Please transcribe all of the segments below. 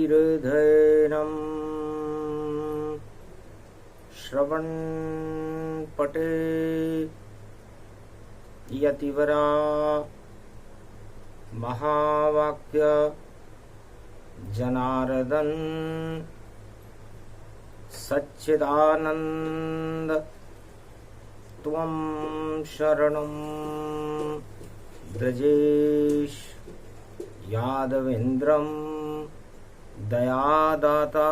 धैर्यं श्रवण पटे यतिवरा महावाक्य जनार्दन सच्चिदानंद त्वं शरणं ब्रजेश यादवेन्द्रं दयादाता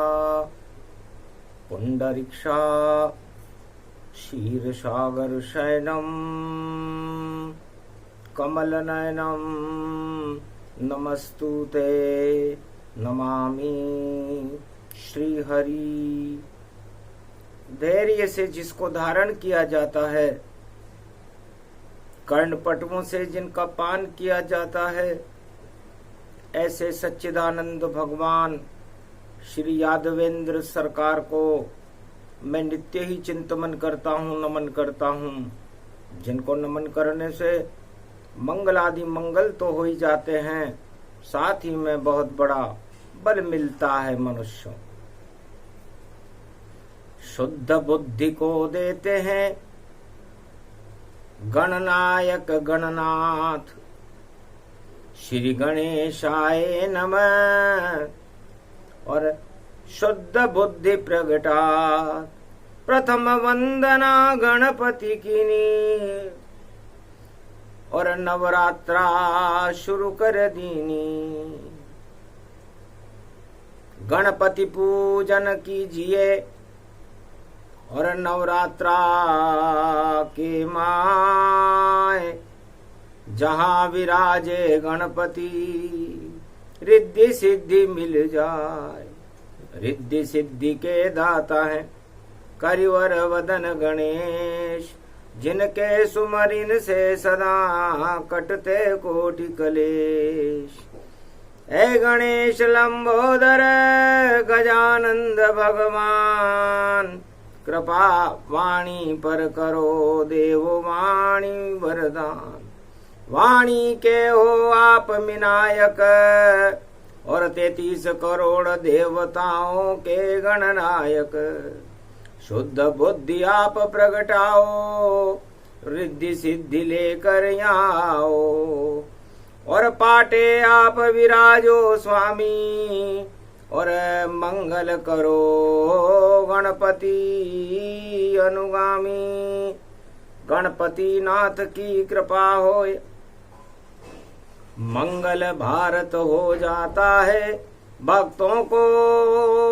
पुंडरीक्षा क्षीरसागर शयनं कमलनयनं नमस्तुते नमामि श्रीहरि। धैर्य से जिसको धारण किया जाता है, कर्णपटुओं से जिनका पान किया जाता है, ऐसे सच्चिदानंद भगवान श्री यादवेंद्र सरकार को मैं नित्य ही चिंतन करता हूँ, नमन करता हूँ। जिनको नमन करने से मंगल आदि मंगल तो हो ही जाते हैं, साथ ही में बहुत बड़ा बल मिलता है मनुष्यों। शुद्ध बुद्धि को देते हैं गणनायक गणनाथ श्री गणेशाय नमः। और शुद्ध बुद्धि प्रगटा प्रथम वंदना गणपति कीनी। और नवरात्रा शुरू कर दीनी। गणपति पूजन कीजिए और नवरात्रा के माय जहाँ विराजे गणपति रिद्धि सिद्धि मिल जाए। रिद्धि सिद्धि के दाता है करिवर वदन गणेश, जिनके सुमरिन से सदा कटते कोटि कलेश। हे गणेश लंबोदर गजानंद भगवान, कृपा वाणी पर करो देव वाणी वरदान। वाणी के हो आप विनायक और 33 करोड़ देवताओं के गणनायक। शुद्ध बुद्धि आप प्रगटाओ, रिद्धि सिद्धि लेकर आओ। और पाटे आप विराजो स्वामी, और मंगल करो गणपति अनुगामी। गणपति नाथ की कृपा होय मंगल भारत हो जाता है। भक्तों को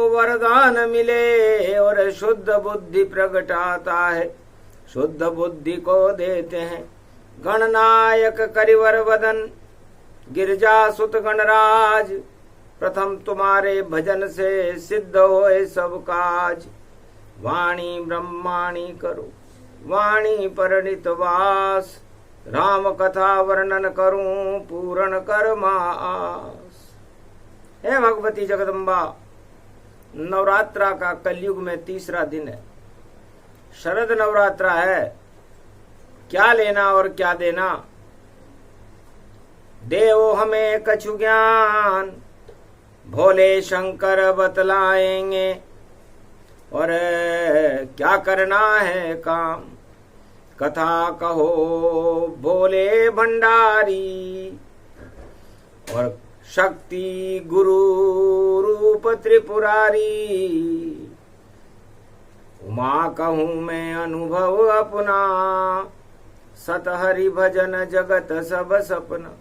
वरदान मिले और शुद्ध बुद्धि प्रगटाता है। शुद्ध बुद्धि को देते हैं गणनायक करिवर वदन गिरजा सुत गणराज। प्रथम तुम्हारे भजन से सिद्ध होए सब काज। वाणी ब्रह्माणी करो वाणी परिणित वास। राम कथा वर्णन करूं पूर्ण कर मास। हे भगवती जगदम्बा, नवरात्रा का कलयुग में तीसरा दिन है। शरद नवरात्रा है। क्या लेना और क्या देना, देवो हमें कछु ज्ञान भोले शंकर बतलाएंगे। और क्या करना है काम, कथा कहो भोले भंडारी। और शक्ति गुरु रूप त्रिपुरारी। उमा कहूँ मैं अनुभव अपना, सत हरि भजन जगत सब सपना।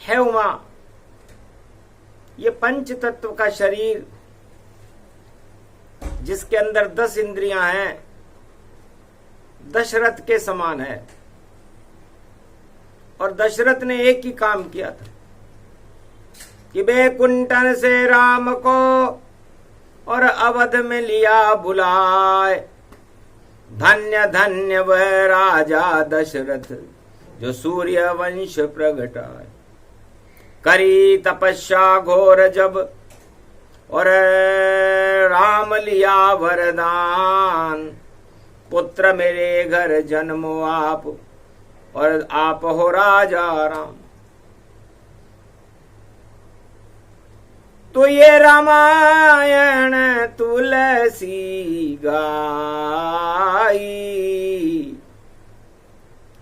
है उमा, ये पंच तत्व का शरीर जिसके अंदर 10 इंद्रियां हैं, दशरथ के समान है। और दशरथ ने एक ही काम किया था कि बैकुंठन से राम को और अवध में लिया बुलाए। धन्य धन्य वह राजा दशरथ जो सूर्य वंश प्रगटाए। करी तपस्या घोर जब और राम लिया वरदान। पुत्र मेरे घर जन्मो आप और आप हो राजा राम। तो ये रामायण तुलसी गाई,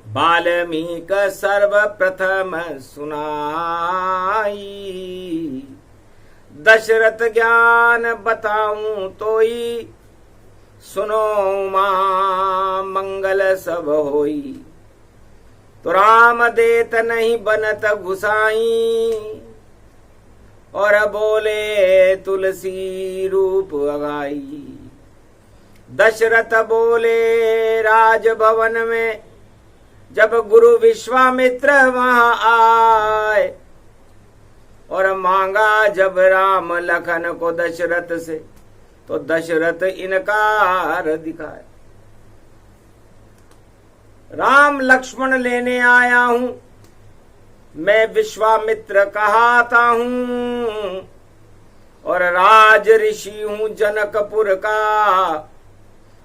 वाल्मीक सर्वप्रथम सुनाई। दशरथ ज्ञान बताऊं तोई, सुनो मां मंगल सब होई। तो राम देत नहीं बनत गुसाई, और बोले तुलसी रूप अगाई। दशरथ बोले राजभवन में, जब गुरु विश्वामित्र वहां आए, और मांगा जब राम लखन को दशरथ से, तो दशरथ इनकार दिखाए। राम लक्ष्मण लेने आया हूं, मैं विश्वामित्र कहाता हूं, और राज ऋषि हूं जनकपुर का,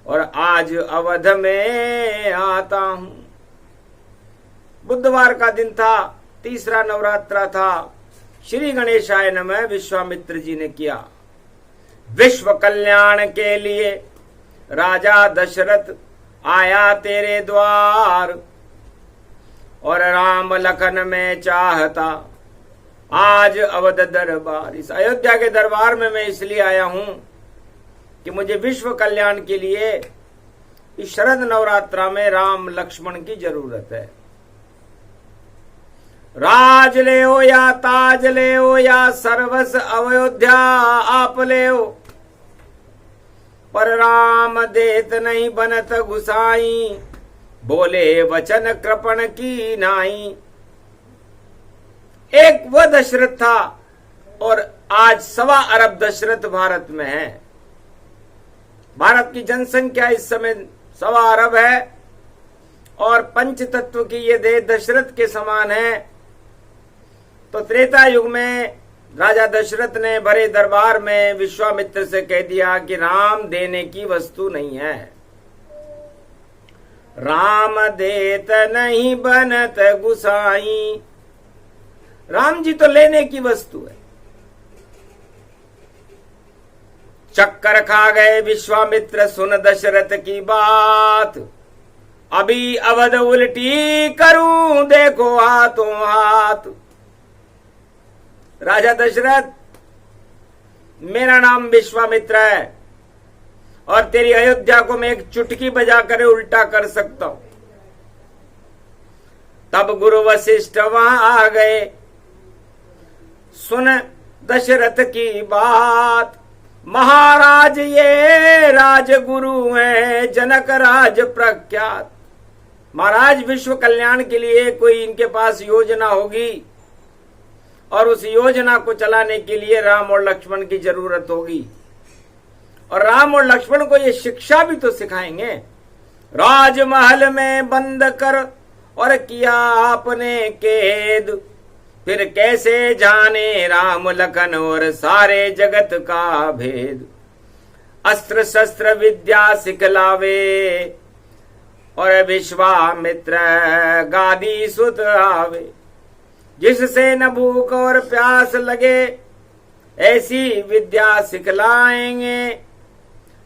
और आज अवध में आता हूं। बुधवार का दिन था, तीसरा नवरात्रा था। श्री गणेशाय नमः विश्वामित्र जी ने किया। विश्व कल्याण के लिए राजा दशरथ आया तेरे द्वार, और राम लखन में चाहता आज अवध दरबार। इस अयोध्या के दरबार में मैं इसलिए आया हूं कि मुझे विश्व कल्याण के लिए इस शरद नवरात्रा में राम लक्ष्मण की जरूरत है। राज ले हो या ताज ले हो या सर्वस अयोध्या आप ले हो, पर राम देत नहीं बनत गुसाई, बोले वचन कृपण की नाई। एक वह दशरथ था, और आज 1.25 अरब दशरथ भारत में है। भारत की जनसंख्या इस समय 1.25 अरब है, और पंच तत्व की ये देह दशरथ के समान है। तो त्रेता युग में राजा दशरथ ने भरे दरबार में विश्वामित्र से कह दिया कि राम देने की वस्तु नहीं है, राम देत नहीं बनत गुसाई। राम जी तो लेने की वस्तु है। चक्कर खा गए विश्वामित्र सुन दशरथ की बात, अभी अवध उल्टी करूं देखो हाथों हाथ। राजा दशरथ, मेरा नाम विश्वामित्र है, और तेरी अयोध्या को मैं एक चुटकी बजाकर उल्टा कर सकता हूं। तब गुरु वशिष्ठ वहां आ गए, सुन दशरथ की बात। महाराज ये राजगुरु हैं, जनक राज प्रख्यात। महाराज, विश्व कल्याण के लिए कोई इनके पास योजना होगी, और उस योजना को चलाने के लिए राम और लक्ष्मण की जरूरत होगी, और राम और लक्ष्मण को ये शिक्षा भी तो सिखाएंगे। राजमहल में बंद कर और किया आपने कैद, फिर कैसे जाने राम लखन और सारे जगत का भेद। अस्त्र शस्त्र विद्या सिखलावे, और विश्वामित्र गादी सुत आवे। जिससे न भूख और प्यास लगे, ऐसी विद्या सिखलाएंगे,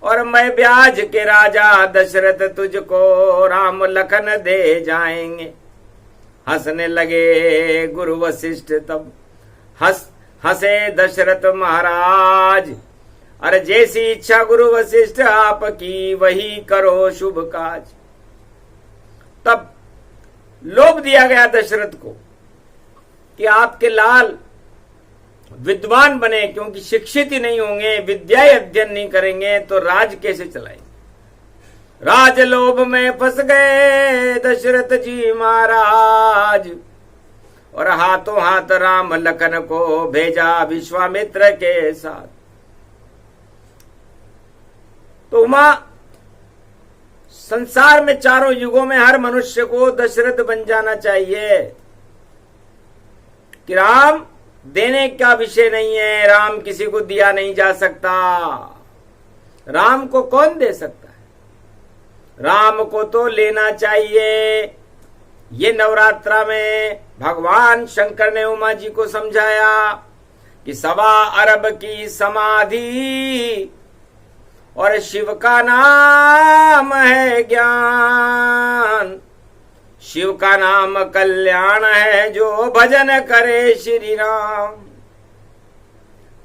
और मैं ब्याज के राजा दशरथ तुझको राम लखन दे जाएंगे। हंसने लगे गुरु वशिष्ठ, तब हंसे दशरथ महाराज। अरे जैसी इच्छा गुरु वशिष्ठ आपकी, वही करो शुभ काज। तब लोभ दिया गया दशरथ को कि आपके लाल विद्वान बने, क्योंकि शिक्षित ही नहीं होंगे, विद्या अध्ययन नहीं करेंगे तो राज कैसे चलाएंगे। राजलोभ में फंस गए दशरथ जी महाराज, और हाथों हाथ राम लखन को भेजा विश्वामित्र के साथ। तो उमा, संसार में चारों युगों में हर मनुष्य को दशरथ बन जाना चाहिए कि राम देने का विषय नहीं है, राम किसी को दिया नहीं जा सकता। राम को कौन दे सकता है? राम को तो लेना चाहिए। ये नवरात्रा में भगवान शंकर ने उमा जी को समझाया कि 1.25 अरब की समाधि और शिव का नाम है ज्ञान। शिव का नाम कल्याण है जो भजन करे श्री राम।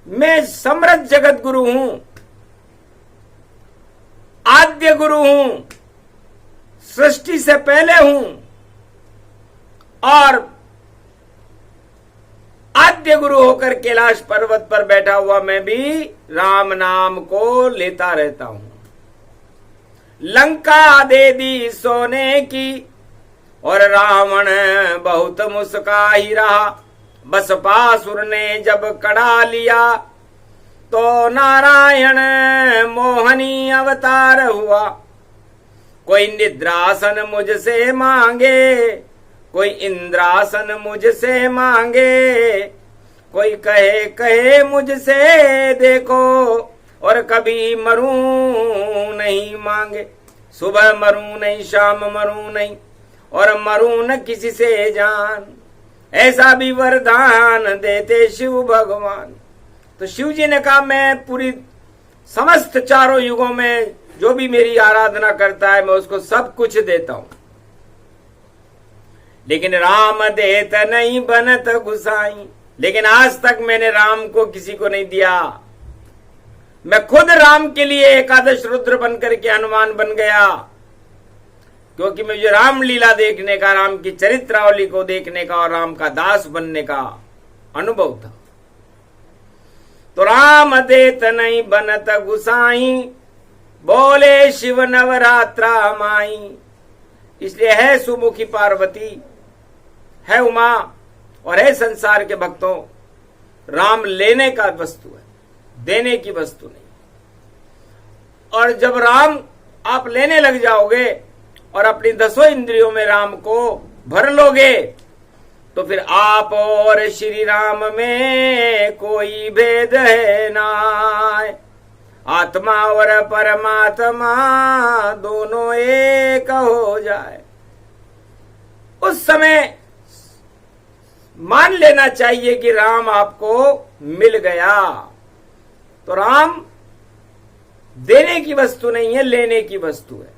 मैं समृद्ध जगत गुरु हूं, आद्य गुरु हूं, सृष्टि से पहले हूं और आद्य गुरु होकर कैलाश पर्वत पर बैठा हुआ मैं भी राम नाम को लेता रहता हूं। लंका दे दी सोने की और रावण बहुत मुस्काई रहा। बसपासुर ने जब कड़ा लिया तो नारायण मोहनी अवतार हुआ। कोई निद्रासन मुझसे मांगे, कोई इंद्रासन मुझसे मांगे, कोई कहे कहे मुझसे देखो और कभी मरूं नहीं मांगे। सुबह मरूं नहीं, शाम मरूं नहीं और मरूं न किसी से जान, ऐसा भी वरदान देते शिव भगवान। तो शिव जी ने कहा मैं पूरी समस्त चारों युगों में जो भी मेरी आराधना करता है मैं उसको सब कुछ देता हूं, लेकिन राम देत नहीं बनत गुसाई। लेकिन आज तक मैंने राम को किसी को नहीं दिया। मैं खुद राम के लिए एकादश रुद्र बनकर के हनुमान बन गया, क्योंकि मुझे रामलीला देखने का, राम की चरित्रावली को देखने का और राम का दास बनने का अनुभव था। तो राम देत नहीं बनत गुसाई, बोले शिव नवरात्रा माई। इसलिए है सुमुखी पार्वती, है उमा और है संसार के भक्तों, राम लेने का वस्तु है, देने की वस्तु नहीं। और जब राम आप लेने लग जाओगे और अपनी 10 इंद्रियों में राम को भर लोगे तो फिर आप और श्री राम में कोई भेद है ना। आत्मा और परमात्मा दोनों एक हो जाए, उस समय मान लेना चाहिए कि राम आपको मिल गया। तो राम देने की वस्तु नहीं है, लेने की वस्तु है।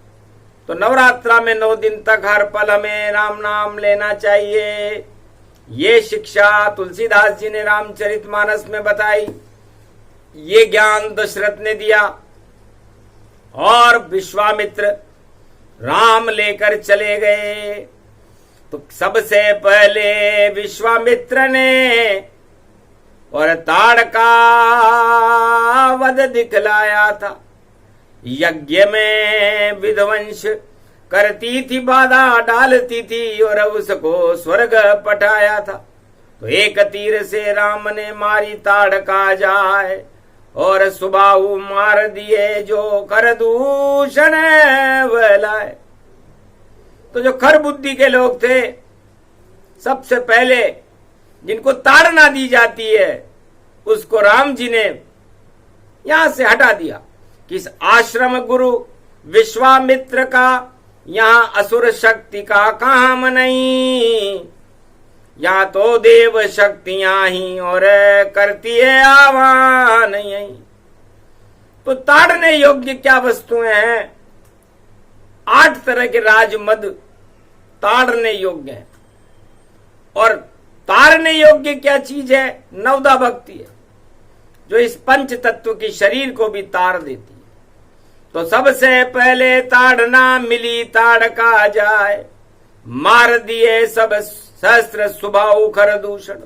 तो नवरात्रा में 9 दिन तक हर पल हमें राम नाम लेना चाहिए। ये शिक्षा तुलसीदास जी ने रामचरितमानस में बताई, ये ज्ञान दशरथ ने दिया और विश्वामित्र राम लेकर चले गए। तो सबसे पहले विश्वामित्र ने और ताड़का वध दिखलाया था। यज्ञ में विध्वंस करती थी, बाधा डालती थी और उसको स्वर्ग पठाया था। तो एक तीर से राम ने मारी ताड़का जाए और सुबाहु मार दिए जो कर दूषण बलाए। तो जो खर बुद्धि के लोग थे, सबसे पहले जिनको ताड़ना दी जाती है उसको राम जी ने यहां से हटा दिया। किस आश्रम गुरु विश्वामित्र का यहां असुर शक्ति का काम नहीं, यहां तो देव शक्तियां ही और करती है आह्वान यही। तो ताड़ने योग्य क्या वस्तुएं हैं? 8 तरह के राजमद ताड़ने योग्य है। और ताड़ने योग्य क्या चीज है? नवदा भक्ति है, जो इस पंच तत्व की शरीर को भी ताड़ देती है। तो सबसे पहले ताड़ना मिली ताड़का जाए, मार दिए सब सहस्त्र सुबाहु खर दूषण।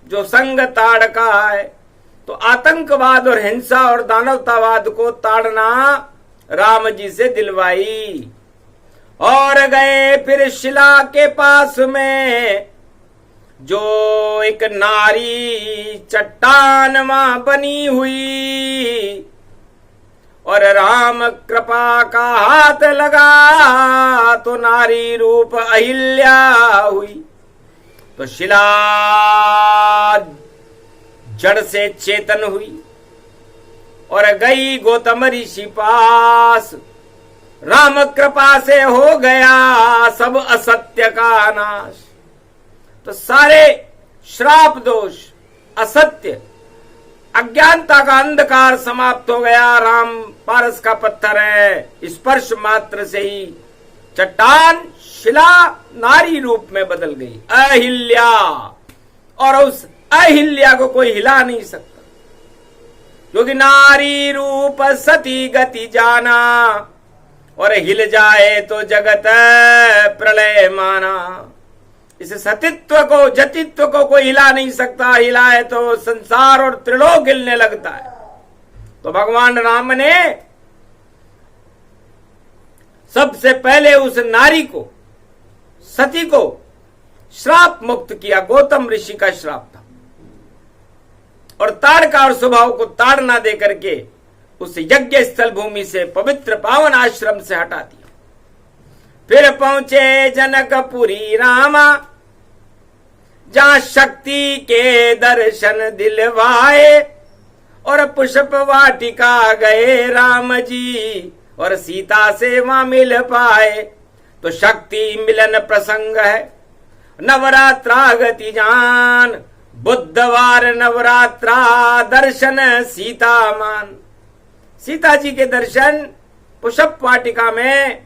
जो संग ताड़का है, तो आतंकवाद और हिंसा और दानवतावाद को ताड़ना राम जी से दिलवाई। और गए फिर शिला के पास में, जो एक नारी चट्टान वहां बनी हुई और राम कृपा का हाथ लगा तो नारी रूप अहिल्या हुई। तो शिला जड़ से चेतन हुई और गई गौतम ऋषि पास। राम कृपा से हो गया सब असत्य का नाश। तो सारे श्राप दोष, असत्य अज्ञानता का अंधकार समाप्त हो गया। राम पारस का पत्थर है, स्पर्श मात्र से ही चट्टान शिला नारी रूप में बदल गई, अहिल्या। और उस अहिल्या को कोई हिला नहीं सकता, क्योंकि नारी रूप सती गति जाना, और हिल जाए तो जगत प्रलय माना। इस सतित्व को, जतित्व को कोई हिला नहीं सकता, हिलाए तो संसार और त्रिलोक हिलने लगता है। तो भगवान राम ने सबसे पहले उस नारी को, सती को श्राप मुक्त किया। गौतम ऋषि का श्राप था, और ताड़का और स्वभाव को ताड़ ना दे करके उस यज्ञ स्थल भूमि से, पवित्र पावन आश्रम से हटा दिया। फिर पहुंचे जनकपुरी रामा, जहां शक्ति के दर्शन दिलवाए, और पुष्प वाटिका गए राम जी, और सीता से वहां मिल पाए। तो शक्ति मिलन प्रसंग है, नवरात्रा गति जान, बुधवार नवरात्रा दर्शन सीता मान। सीता जी के दर्शन पुष्प वाटिका में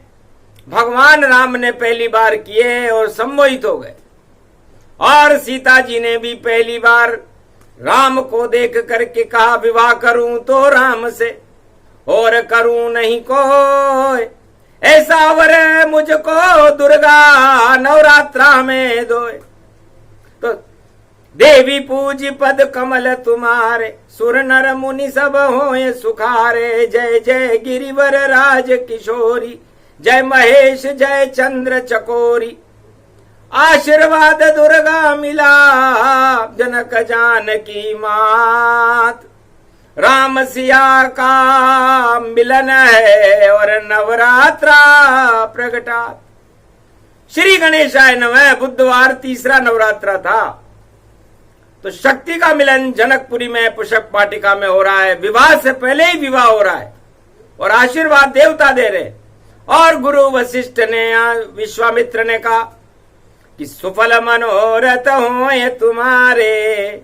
भगवान राम ने पहली बार किए और सम्मोहित हो गए। और सीता जी ने भी पहली बार राम को देख करके कहा, विवाह करूं तो राम से, और करूं नहीं कोई, ऐसा वर मुझको दुर्गा नवरात्रा में दोए। तो देवी पूज पद कमल तुम्हारे, सुर नर मुनि सब होए सुखारे। जय जय गिरिवर राज किशोरी, जय महेश जय चंद्र चकोरी। आशीर्वाद दुर्गा मिला, जनक जानकी मात। राम सिया का मिलन है, और नवरात्रा प्रगटात। श्री गणेशाय नमः। बुधवार तीसरा नवरात्रा था, तो शक्ति का मिलन जनकपुरी में पुष्प वाटिका में हो रहा है। विवाह से पहले ही विवाह हो रहा है, और आशीर्वाद देवता दे रहे। और गुरु वशिष्ठ ने, विश्वामित्र ने कहा कि सुफल मनोरथ होए तुम्हारे,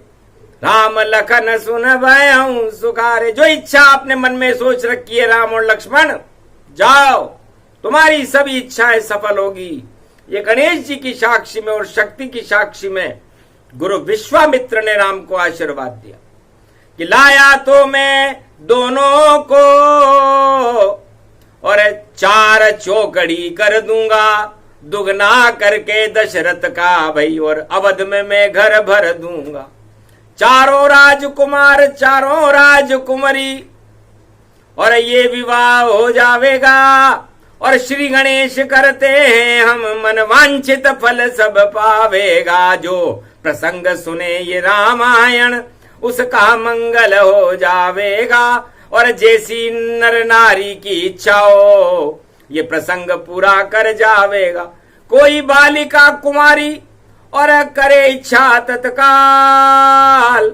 राम लखन सुन भयं सुखारे। जो इच्छा आपने मन में सोच रखी है राम और लक्ष्मण, जाओ, तुम्हारी सभी इच्छाएं सफल होगी। ये गणेश जी की साक्षी में और शक्ति की साक्षी में गुरु विश्वामित्र ने राम को आशीर्वाद दिया कि लाया तो मैं दोनों को, और 4 चौकड़ी कर दूंगा, दुगना करके दशरथ का भई, और अवध में मैं घर भर दूंगा। 4 राजकुमार 4 राजकुमारी, और ये विवाह हो जावेगा। और श्री गणेश करते हैं हम, मन वांछित फल सब पावेगा। जो प्रसंग सुने ये रामायण, उसका मंगल हो जावेगा। और जैसी नर नारी की इच्छा हो, ये प्रसंग पूरा कर जावेगा। कोई बालिका कुमारी और करे इच्छा तत्काल,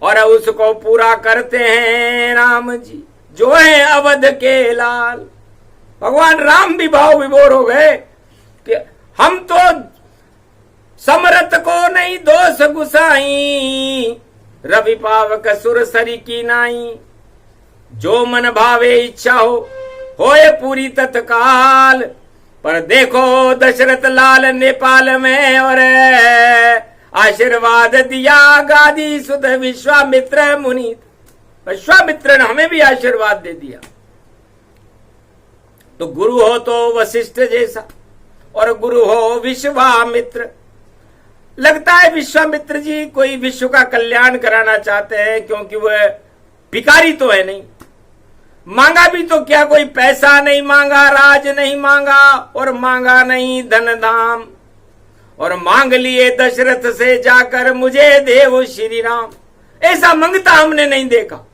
और उसको पूरा करते हैं राम जी, जो है अवध के लाल। भगवान राम भी भाव विभोर हो गए कि हम तो समरथ को नहीं दोष गुसाई, रवि पावक सुर सरी की नाई। जो मन भावे इच्छा हो, होए पूरी तत्काल। पर देखो दशरथ लाल नेपाल में, और आशीर्वाद दिया गादी सुध विश्वामित्र मुनि। विश्वामित्र ने हमें भी आशीर्वाद दे दिया। तो गुरु हो तो वशिष्ठ जैसा, और गुरु हो विश्वामित्र। लगता है विश्वामित्र जी कोई विश्व का कल्याण कराना चाहते हैं, क्योंकि वह भिखारी तो है नहीं। मांगा भी तो क्या, कोई पैसा नहीं मांगा, राज नहीं मांगा, और मांगा नहीं धन धाम, और मांग लिए दशरथ से जाकर मुझे देव श्री राम। ऐसा मांगता हमने नहीं देखा।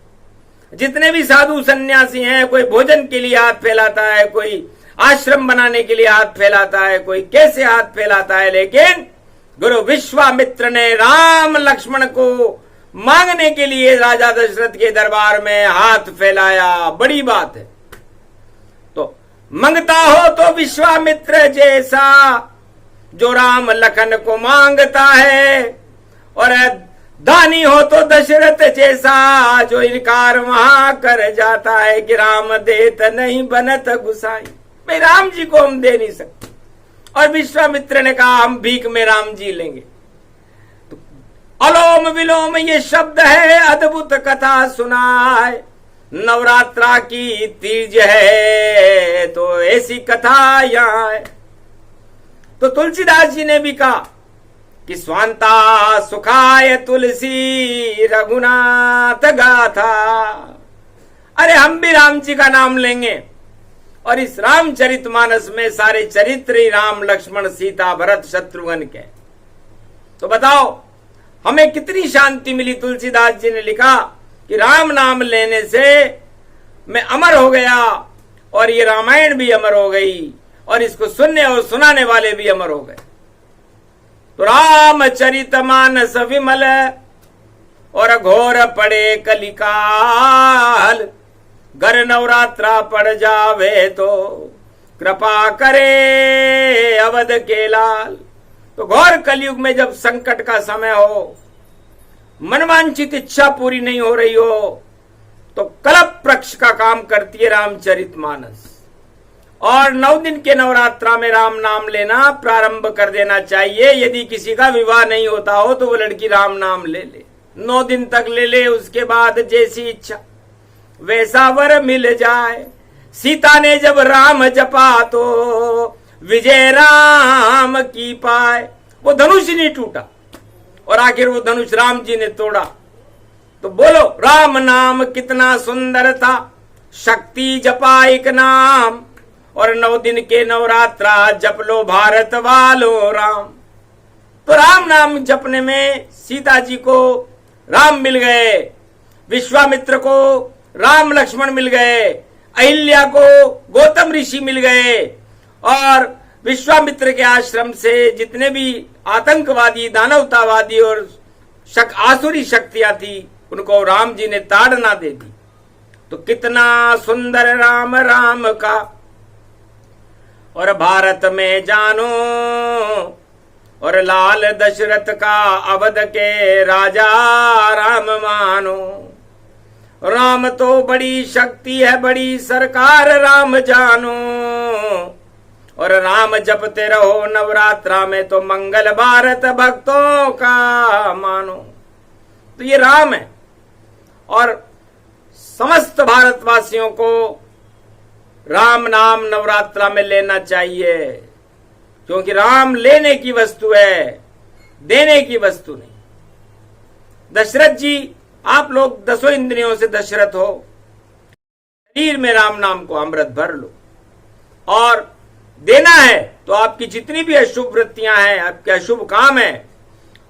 जितने भी साधु सन्यासी हैं, कोई भोजन के लिए हाथ फैलाता है, कोई आश्रम बनाने के लिए हाथ फैलाता है, कोई कैसे हाथ फैलाता है, लेकिन गुरु विश्वामित्र ने राम लक्ष्मण को मांगने के लिए राजा दशरथ के दरबार में हाथ फैलाया। बड़ी बात है। तो मांगता हो तो विश्वामित्र जैसा, जो राम लखन को मांगता है, और दानी हो तो दशरथ जैसा, जो इनकार वहां कर जाता है कि राम देत नहीं बनत गुसाई। भाई राम जी को हम दे नहीं सकते। और विश्वामित्र ने कहा हम भीख में राम जी लेंगे। तो अलोम विलोम ये शब्द है, अद्भुत कथा सुनाए। नवरात्रा की तीज है तो ऐसी कथा यहाँ है। तो तुलसीदास जी ने भी कहा कि स्वांता सुखाय तुलसी रघुनाथ गाथा। अरे हम भी राम जी का नाम लेंगे। और इस रामचरितमानस में सारे चरित्र ही राम लक्ष्मण सीता भरत शत्रुघ्न के। तो बताओ हमें कितनी शांति मिली। तुलसीदास जी ने लिखा कि राम नाम लेने से मैं अमर हो गया, और ये रामायण भी अमर हो गई, और इसको सुनने और सुनाने वाले भी अमर हो गए। तो रामचरितमानस विमल और घोर पड़े कलिकाल। घर नवरात्रा पड़ जावे तो कृपा करे अवध के लाल। तो घोर कलयुग में जब संकट का समय हो, मनवांछित इच्छा पूरी नहीं हो रही हो, तो कल्प वृक्ष का काम करती है रामचरितमानस। और 9 दिन के नवरात्रा में राम नाम लेना प्रारंभ कर देना चाहिए। यदि किसी का विवाह नहीं होता हो तो वो लड़की राम नाम ले ले, 9 दिन तक ले ले, उसके बाद जैसी इच्छा वैसा वर मिल जाए। सीता ने जब राम जपा तो विजय राम की पाए। वो धनुष नहीं टूटा, और आखिर वो धनुष राम जी ने तोड़ा। तो बोलो राम नाम कितना सुंदर था, शक्ति जपा एक नाम। और 9 दिन के नवरात्रा जप लो भारत वालों राम। तो राम नाम जपने में सीता जी को राम मिल गए, विश्वामित्र को राम लक्ष्मण मिल गए, अहिल्या को गौतम ऋषि मिल गए, और विश्वामित्र के आश्रम से जितने भी आतंकवादी, दानवतावादी और आसुरी शक्तियां थी उनको राम जी ने ताड़ना दे दी। तो कितना सुंदर राम राम का, और भारत में जानो, और लाल दशरथ का अवध के राजा राम मानो। राम तो बड़ी शक्ति है, बड़ी सरकार राम जानो। और राम जपते रहो नवरात्रा में तो मंगल भारत भक्तों का मानो। तो ये राम है, और समस्त भारतवासियों को राम नाम नवरात्रा में लेना चाहिए, क्योंकि राम लेने की वस्तु है, देने की वस्तु नहीं। दशरथ जी, आप लोग 10 इंद्रियों से दशरथ हो, शरीर में राम नाम को अमृत भर लो। और देना है तो आपकी जितनी भी अशुभ वृत्तियां हैं, आपके अशुभ काम है,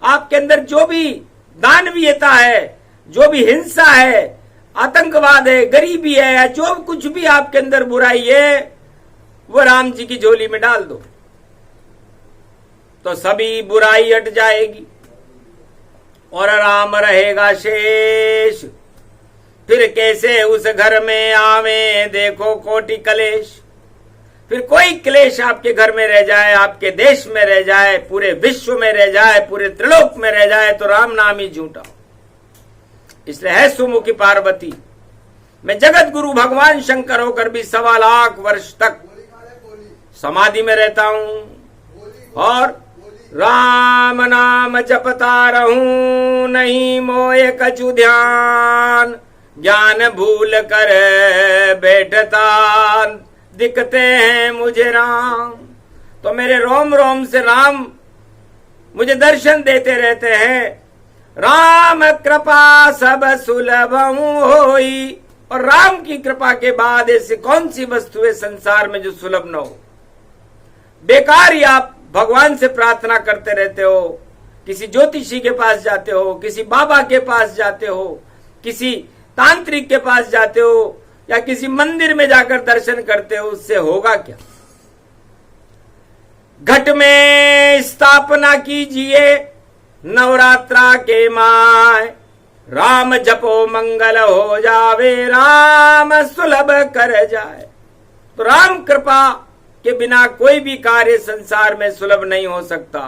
आपके अंदर जो भी दानवीयता है, जो भी हिंसा है, आतंकवाद है, गरीबी है, या जो कुछ भी आपके अंदर बुराई है, वो राम जी की झोली में डाल दो, तो सभी बुराई हट जाएगी और राम रहेगा शेष। फिर कैसे उस घर में आवे देखो कोटि कलेश। फिर कोई क्लेश आपके घर में रह जाए, आपके देश में रह जाए, पूरे विश्व में रह जाए, पूरे त्रिलोक में रह जाए, तो राम नाम ही झूठा। इसलिए है सुमुखी पार्वती, मैं जगत गुरु भगवान शंकर होकर भी 1.25 लाख वर्ष तक समाधि में रहता हूं और राम नाम जपता रहूं, नहीं मोए कछु ध्यान, ज्ञान भूल कर बैठता दिखते हैं मुझे राम। तो मेरे रोम रोम से राम मुझे दर्शन देते रहते हैं। राम कृपा सब सुलभ होई। और राम की कृपा के बाद ऐसी कौन सी वस्तु है संसार में जो सुलभ न हो। बेकार ही आप भगवान से प्रार्थना करते रहते हो, किसी ज्योतिषी के पास जाते हो, किसी बाबा के पास जाते हो, किसी तांत्रिक के पास जाते हो, या किसी मंदिर में जाकर दर्शन करते हो, उससे होगा क्या। घट में स्थापना कीजिए नवरात्रा के माय, राम जपो मंगल हो जावे, राम सुलभ कर जाए। तो राम कृपा के बिना कोई भी कार्य संसार में सुलभ नहीं हो सकता।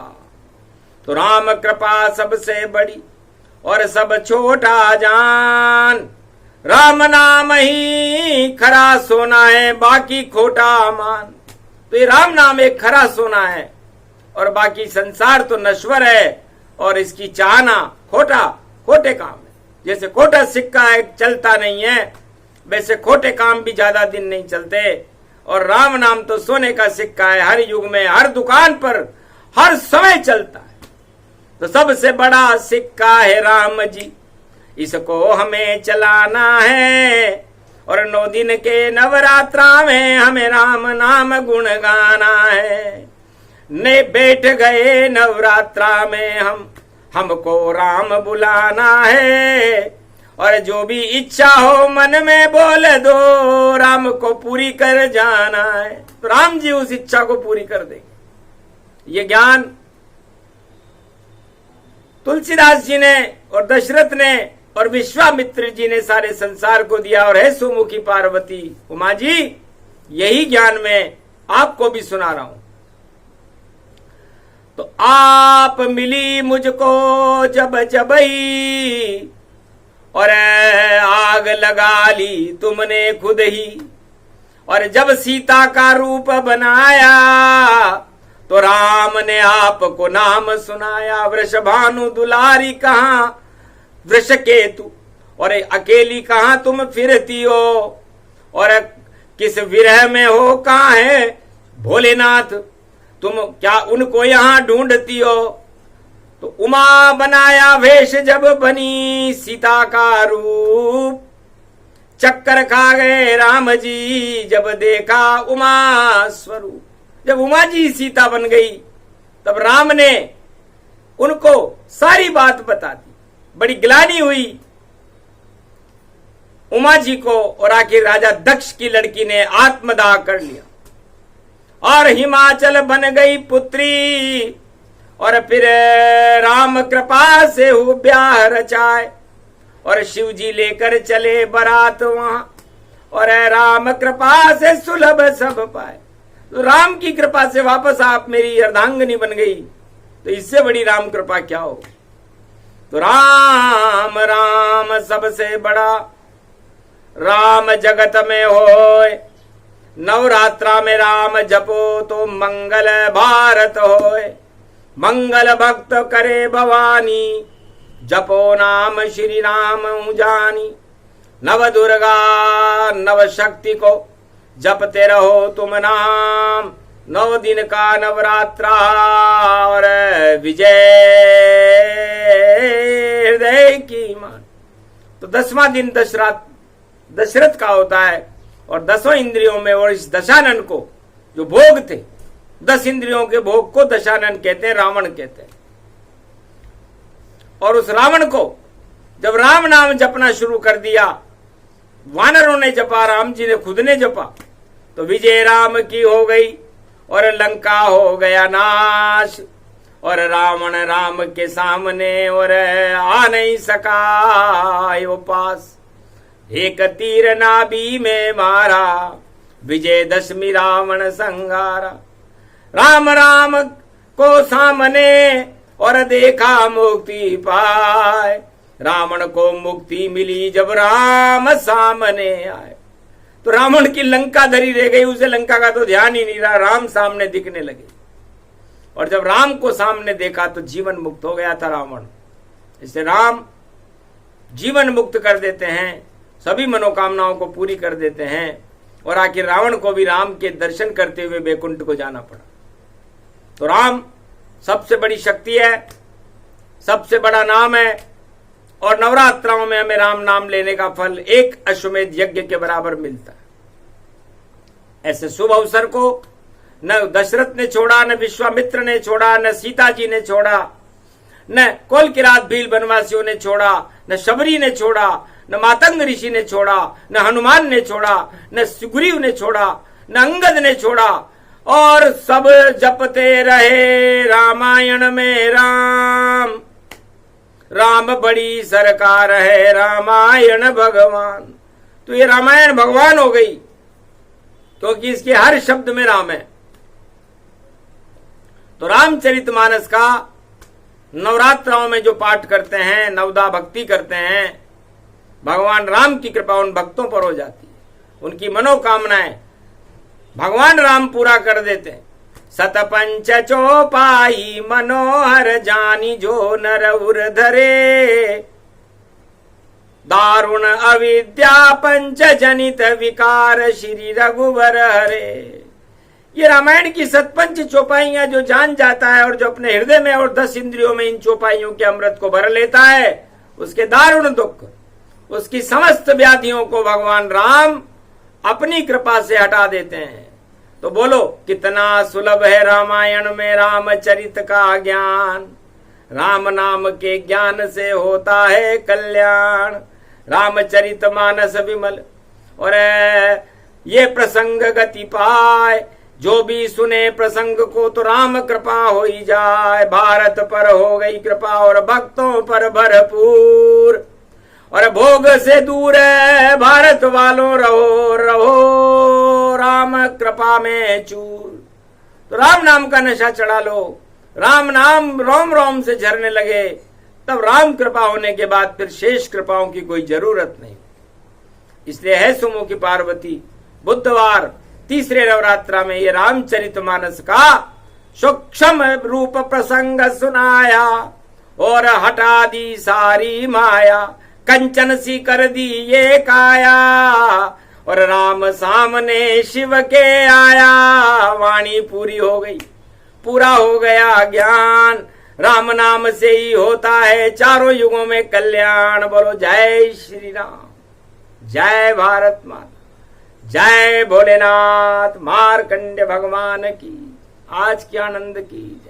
तो राम कृपा सबसे बड़ी और सब छोटा जान। राम नाम ही खरा सोना है, बाकी खोटा मान। तो ये राम नाम एक खरा सोना है और बाकी संसार तो नश्वर है और इसकी चाहना खोटे काम है। जैसे खोटा सिक्का है, चलता नहीं है, वैसे खोटे काम भी ज्यादा दिन नहीं चलते। और राम नाम तो सोने का सिक्का है, हर युग में, हर दुकान पर, हर समय चलता है। तो सबसे बड़ा सिक्का है राम जी, इसको हमें चलाना है। और 9 दिन के नवरात्रा में हमें राम नाम गुण गाना है। ने बैठ गए नवरात्रा में हमको राम बुलाना है। और जो भी इच्छा हो मन में बोल दो, राम को पूरी कर जाना है। तो राम जी उस इच्छा को पूरी कर देंगे। ये ज्ञान तुलसीदास जी ने और दशरथ ने और विश्वामित्र जी ने सारे संसार को दिया। और है सुमुखी पार्वती उमा जी, यही ज्ञान मैं आपको भी सुना रहा हूं। तो आप मिली मुझको जब जबई, और आग लगा ली तुमने खुद ही। और जब सीता का रूप बनाया तो राम ने आपको नाम सुनाया। वृषभानु दुलारी कहां वृषकेतु, और अकेली कहां तुम फिरती हो। और किस विरह में हो कहां है भोलेनाथ, तुम क्या उनको यहां ढूंढती हो। तो उमा बनाया वेश जब बनी सीता का रूप। चक्कर खा गए राम जी जब देखा उमा स्वरूप। जब उमा जी सीता बन गई तब राम ने उनको सारी बात बता दी। बड़ी ग्लानि हुई उमा जी को, और आखिर राजा दक्ष की लड़की ने आत्मदाह कर लिया और हिमाचल बन गई पुत्री। और फिर राम कृपा से हु ब्याह रचाए, और शिव जी लेकर चले बारात वहां। और राम कृपा से सुलभ सब पाए। तो राम की कृपा से वापस आप मेरी अर्धांगिनी बन गई, तो इससे बड़ी राम कृपा क्या हो। तो राम राम सबसे बड़ा राम जगत में होए। नवरात्रा में राम जपो तो मंगल भारत होए। मंगल भक्त करे भवानी, जपो नाम श्री राम जानी। नव दुर्गा नव शक्ति को जपते रहो तुम नाम। 9 दिन का नवरात्रा और विजय हृदय की मान। तो 10वां दिन दशरथ का होता है, और 10 इंद्रियों में, और इस दशानन को जो भोग थे, 10 इंद्रियों के भोग को दशानन कहते हैं, रावण कहते हैं। और उस रावण को जब राम नाम जपना शुरू कर दिया, वानरों ने जपा, राम जी ने खुद ने जपा, तो विजय राम की हो गई और लंका हो गया नाश। और रावण राम के सामने और आ नहीं सका वो पास। एक तीर नाभि में मारा, विजय दशमी रावण संगारा। राम राम को सामने और देखा मुक्ति पाए। रावण को मुक्ति मिली जब राम सामने आए। तो रावण की लंका धरी रह गई, उसे लंका का तो ध्यान ही नहीं रहा, राम सामने दिखने लगे। और जब राम को सामने देखा तो जीवन मुक्त हो गया था रावण। इससे राम जीवन मुक्त कर देते हैं, सभी मनोकामनाओं को पूरी कर देते हैं। और आखिर रावण को भी राम के दर्शन करते हुए बैकुंठ को जाना पड़ा। तो राम सबसे बड़ी शक्ति है, सबसे बड़ा नाम है। और नवरात्राओं में हमें राम नाम लेने का फल एक अश्वमेध यज्ञ के बराबर मिलता है। ऐसे शुभ अवसर को न दशरथ ने छोड़ा, न विश्वामित्र ने छोड़ा, न सीता जी ने छोड़ा, न कोल किरात भील बनवासियों ने छोड़ा, न शबरी ने छोड़ा, न मातंग ऋषि ने छोड़ा, न हनुमान ने छोड़ा, न सुग्रीव ने छोड़ा, न अंगद ने छोड़ा। और सब जपते रहे रामायण में राम। राम बड़ी सरकार है रामायण भगवान। तो ये रामायण भगवान हो गई क्योंकि इसके हर शब्द में राम है। तो रामचरितमानस का नवरात्राओं में जो पाठ करते हैं, नवदा भक्ति करते हैं, भगवान राम की कृपा उन भक्तों पर हो जाती है। उनकी मनोकामनाएं भगवान राम पूरा कर देते हैं। सतपंच चौपाई मनोहर जानी जो नर उर धरे, दारुण अविद्या पंच जनित विकार श्री रघुवर हरे। ये रामायण की सतपंच चौपाइयां जो जान जाता है और जो अपने हृदय में और 10 इंद्रियों में इन चौपाइयों के अमृत को भर लेता है, उसके दारुण दुख, उसकी समस्त व्याधियों को भगवान राम अपनी कृपा से हटा देते हैं। तो बोलो, कितना सुलभ है रामायण में रामचरित का ज्ञान, राम नाम के ज्ञान से होता है कल्याण। रामचरित मानस विमल और ये प्रसंग गति पाए, जो भी सुने प्रसंग को तो राम कृपा हो ही जाए। भारत पर हो गई कृपा और भक्तों पर भरपूर, और भोग से दूर है भारत वालों रहो रहो राम कृपा में चूर। तो राम नाम का नशा चढ़ा लो, राम नाम रोम रोम से झरने लगे, तब राम कृपा होने के बाद फिर शेष कृपाओं की कोई जरूरत नहीं। इसलिए है सुमुखी पार्वती बुधवार तीसरे नवरात्रा में ये रामचरितमानस का सूक्ष्म रूप प्रसंग सुनाया और हटा दी सारी माया, कंचन सी कर दी ये काया, और राम सामने शिव के आया। वाणी पूरी हो गई, पूरा हो गया ज्ञान, राम नाम से ही होता है चारों युगों में कल्याण। बोलो जय श्री राम, जय भारत माता, जय भोलेनाथ, मार्कंडे भगवान की आज के आनंद की।